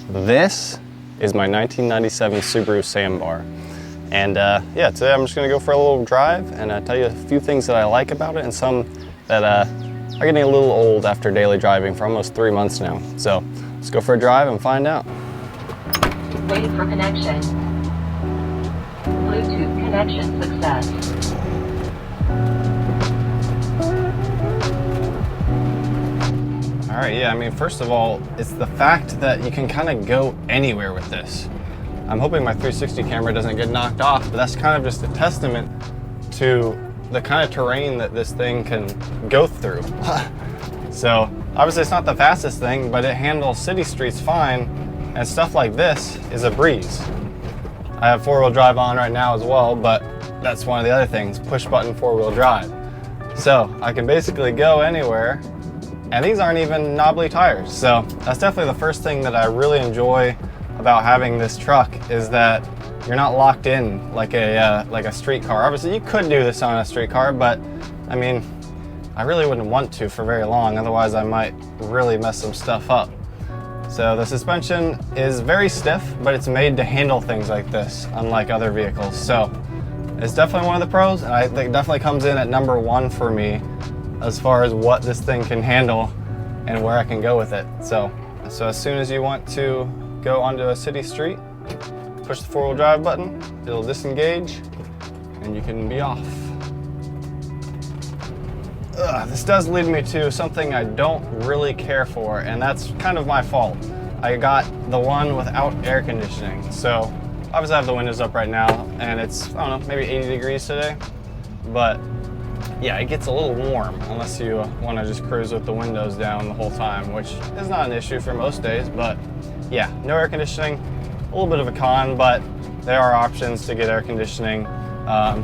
This is my 1997 Subaru Sambar. And yeah, today I'm just gonna go for a little drive and tell you a few things that I like about it and some that are getting a little old after daily driving for almost 3 months now. So let's go for a drive and find out. Waiting for connection. Bluetooth connection success. All right, yeah, I mean, first of all, it's the fact that you can kind of go anywhere with this. I'm hoping my 360 camera doesn't get knocked off, but that's kind of just a testament to the kind of terrain that this thing can go through. So obviously it's not the fastest thing, but it handles city streets fine, and stuff like this is a breeze. I have 4-wheel drive on right now as well, but that's one of the other things, push button 4-wheel drive. So I can basically go anywhere, and these aren't even knobbly tires. So that's definitely the first thing that I really enjoy about having this truck, is that you're not locked in like a street car. Obviously you could do this on a street car, but I mean, I really wouldn't want to for very long, otherwise I might really mess some stuff up. So the suspension is very stiff, but it's made to handle things like this, unlike other vehicles. So it's definitely one of the pros, and I think it definitely comes in at number 1 for me as far as what this thing can handle and where I can go with it. So as soon as you want to go onto a city street, push the 4-wheel drive button, it'll disengage, and you can be off. This does lead me to something I don't really care for, and that's kind of my fault. I got the one without air conditioning. So obviously I have the windows up right now, and it's, I don't know, maybe 80 degrees today, but yeah, it gets a little warm unless you want to just cruise with the windows down the whole time, which is not an issue for most days. But yeah, no air conditioning, a little bit of a con, but there are options to get air conditioning.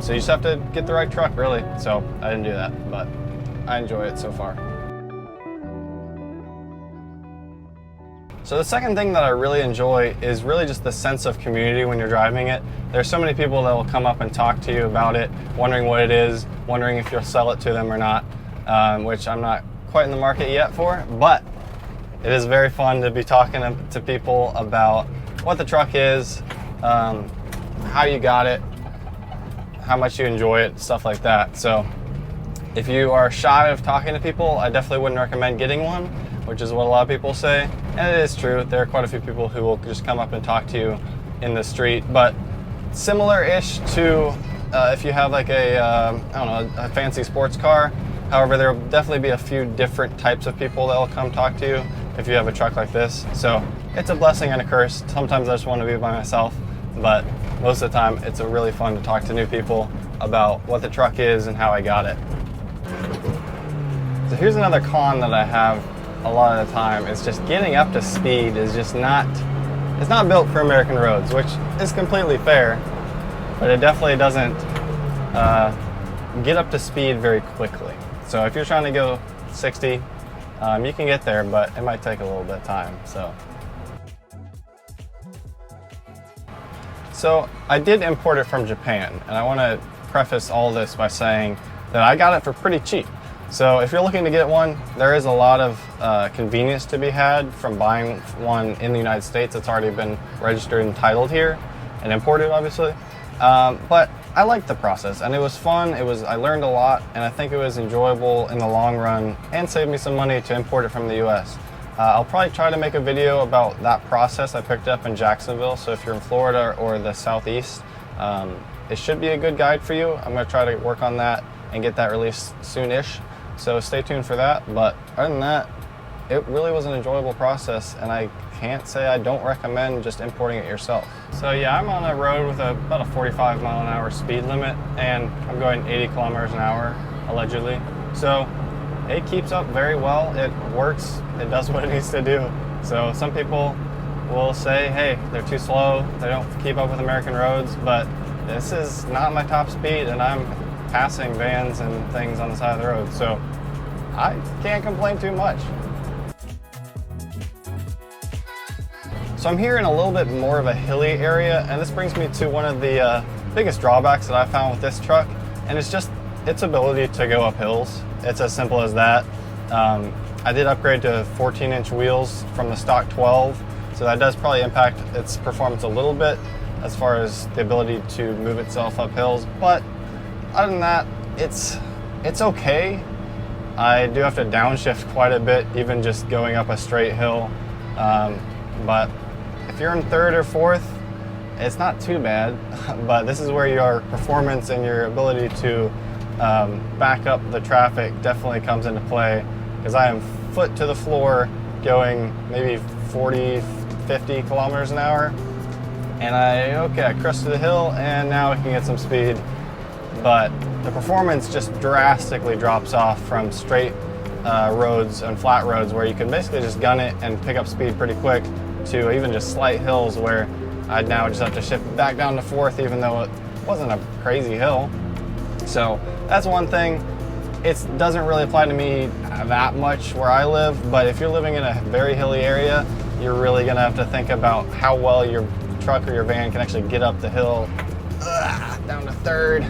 So you just have to get the right truck, really. So I didn't do that, but I enjoy it so far. So the second thing that I really enjoy is really just the sense of community when you're driving it. There's so many people that will come up and talk to you about it, wondering what it is, wondering if you'll sell it to them or not, which I'm not quite in the market yet for, but it is very fun to be talking to people about what the truck is, how you got it, how much you enjoy it, stuff like that. So if you are shy of talking to people, I definitely wouldn't recommend getting one, which is what a lot of people say. And it is true, there are quite a few people who will just come up and talk to you in the street, but similar-ish to if you have like I don't know, a fancy sports car. However, there will definitely be a few different types of people that will come talk to you if you have a truck like this. So it's a blessing and a curse. Sometimes I just want to be by myself, but most of the time it's really fun to talk to new people about what the truck is and how I got it. So here's another con that I have a lot of the time. It's just getting up to speed is just not, it's not built for American roads, which is completely fair, but it definitely doesn't get up to speed very quickly. So if you're trying to go 60, you can get there, but it might take a little bit of time. So I did import it from Japan, and I want to preface all this by saying that I got it for pretty cheap. So if you're looking to get one, there is a lot of convenience to be had from buying one in the United States that's already been registered and titled here and imported, obviously. But I liked the process, and it was fun. I learned a lot, and I think it was enjoyable in the long run and saved me some money to import it from the US. I'll probably try to make a video about that process I picked up in Jacksonville. So if you're in Florida or the Southeast, it should be a good guide for you. I'm going to try to work on that and get that released soon-ish. So stay tuned for that. But other than that, it really was an enjoyable process, and I can't say I don't recommend just importing it yourself. So yeah, I'm on a road with about a 45-mile-an-hour speed limit, and I'm going 80 kilometers an hour, allegedly. So it keeps up very well. It works. It does what it needs to do. So some people will say, hey, they're too slow, they don't keep up with American roads, but this is not my top speed, and I'm passing vans and things on the side of the road, so I can't complain too much. So I'm here in a little bit more of a hilly area, and this brings me to one of the biggest drawbacks that I found with this truck, and it's just its ability to go up hills. It's as simple as that. I did upgrade to 14-inch wheels from the stock 12, So that does probably impact its performance a little bit as far as the ability to move itself up hills. But other than that, it's okay. I do have to downshift quite a bit, even just going up a straight hill. But if you're in third or fourth, it's not too bad. But this is where your performance and your ability to back up the traffic definitely comes into play, because I am foot to the floor going maybe 40, 50 kilometers an hour. And I crested the hill and now I can get some speed. But the performance just drastically drops off from straight roads and flat roads where you can basically just gun it and pick up speed pretty quick, to even just slight hills where I'd now just have to shift back down to fourth, even though it wasn't a crazy hill. So that's one thing. It doesn't really apply to me that much where I live, but if you're living in a very hilly area, you're really gonna have to think about how well your truck or your van can actually get up the hill down to third.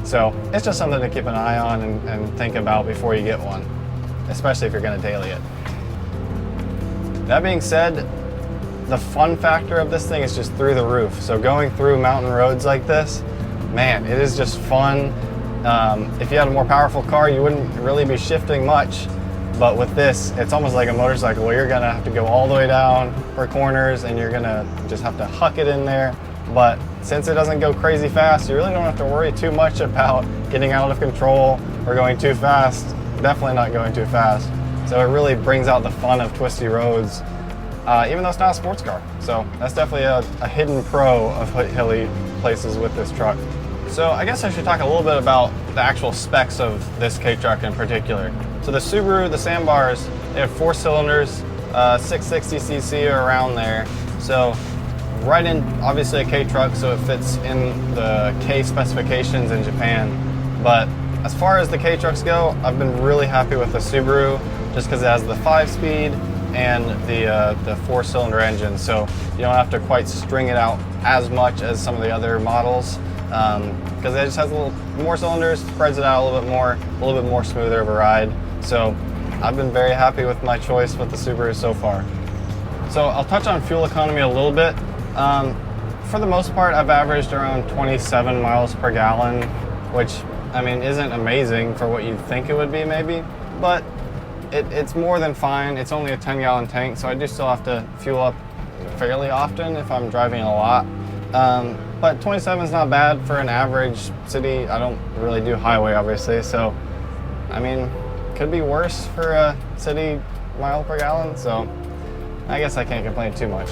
So it's just something to keep an eye on and think about before you get one, especially if you're gonna daily it. That being said, the fun factor of this thing is just through the roof. So going through mountain roads like this, man, it is just fun. If you had a more powerful car, you wouldn't really be shifting much. But with this, it's almost like a motorcycle where you're gonna have to go all the way down for corners and you're gonna just have to huck it in there. But since it doesn't go crazy fast, you really don't have to worry too much about getting out of control or going too fast. Definitely not going too fast. So it really brings out the fun of twisty roads, even though it's not a sports car. So that's definitely a hidden pro of hilly places with this truck. So I guess I should talk a little bit about the actual specs of this Kei Truck in particular. So the Subaru, the Sambars, they have 4 cylinders, 660cc or around there. So right in, obviously a Kei Truck, so it fits in the Kei specifications in Japan. But as far as the Kei Trucks go, I've been really happy with the Subaru, just because it has the 5-speed and the 4-cylinder engine. So you don't have to quite string it out as much as some of the other models, because it just has a little more cylinders, spreads it out a little bit more smoother of a ride. So I've been very happy with my choice with the Subaru so far. So I'll touch on fuel economy a little bit. For the most part, I've averaged around 27 miles per gallon, which, I mean, isn't amazing for what you'd think it would be maybe, but it's more than fine. It's only a 10-gallon tank, so I do still have to fuel up fairly often if I'm driving a lot. But 27 is not bad for an average city. I don't really do highway, obviously, so I mean, could be worse for a city mile per gallon, so I guess I can't complain too much.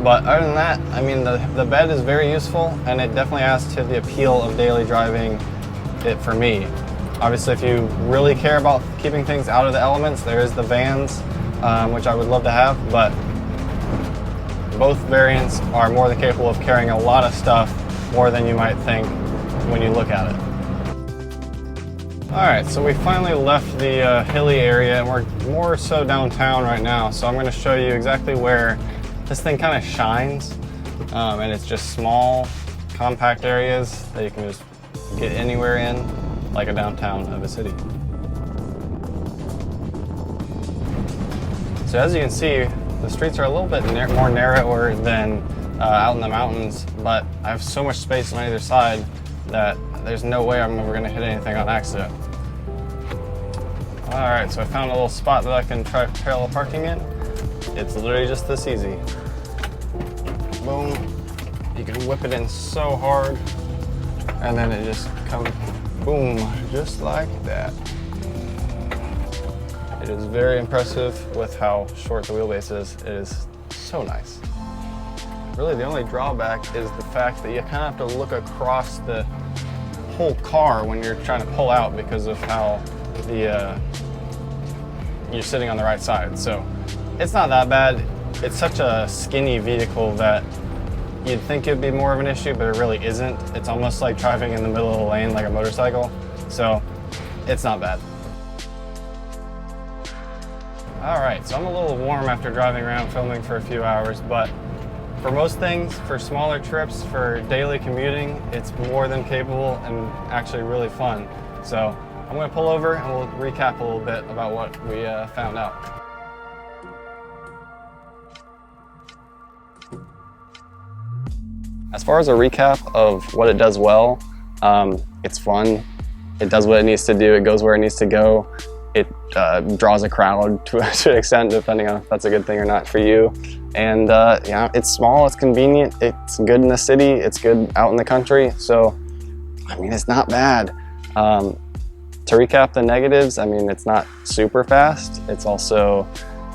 But other than that, I mean, the bed is very useful, and it definitely adds to the appeal of daily driving it for me. Obviously, if you really care about keeping things out of the elements, there is the vans, which I would love to have, but both variants are more than capable of carrying a lot of stuff, more than you might think when you look at it. All right, so we finally left the hilly area, and we're more so downtown right now. So I'm going to show you exactly where this thing kind of shines, and it's just small, compact areas that you can just get anywhere in, like a downtown of a city. So as you can see, the streets are a little bit more narrower than out in the mountains, but I have so much space on either side that there's no way I'm ever going to hit anything on accident. All right, so I found a little spot that I can try parallel parking in. It's literally just this easy. Boom. You can whip it in so hard, and then it just comes, boom, just like that. It is very impressive with how short the wheelbase is. It is so nice. Really, the only drawback is the fact that you kind of have to look across the whole car when you're trying to pull out, because of how you're sitting on the right side. So it's not that bad. It's such a skinny vehicle that you'd think it'd be more of an issue, but it really isn't. It's almost like driving in the middle of the lane like a motorcycle. So it's not bad. All right, so I'm a little warm after driving around filming for a few hours, but for most things, for smaller trips, for daily commuting, it's more than capable and actually really fun. So I'm gonna pull over and we'll recap a little bit about what we found out. As far as a recap of what it does well, it's fun. It does what it needs to do. It goes where it needs to go. It draws a crowd to an extent, depending on if that's a good thing or not for you. And yeah, it's small, it's convenient, it's good in the city, it's good out in the country. So, I mean, it's not bad. To recap the negatives, I mean, it's not super fast. It's also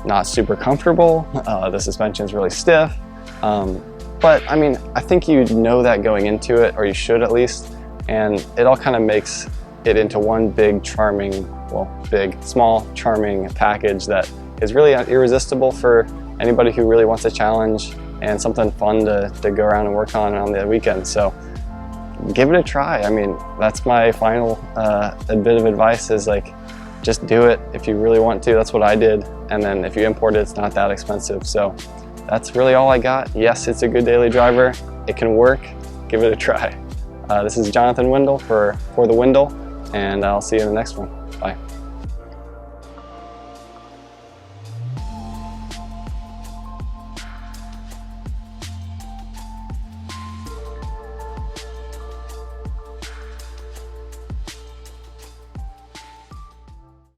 not super comfortable. The suspension is really stiff. But I mean, I think you know that going into it, or you should at least. And it all kind of makes it into one big charming, well, big, small, charming package that is really irresistible for anybody who really wants a challenge and something fun to go around and work on the weekend. So give it a try. I mean, that's my final bit of advice is like, just do it if you really want to. That's what I did. And then if you import it, it's not that expensive. So that's really all I got. Yes, it's a good daily driver. It can work. Give it a try. This is Jonathan Windell for the Windell, and I'll see you in the next one. Bye.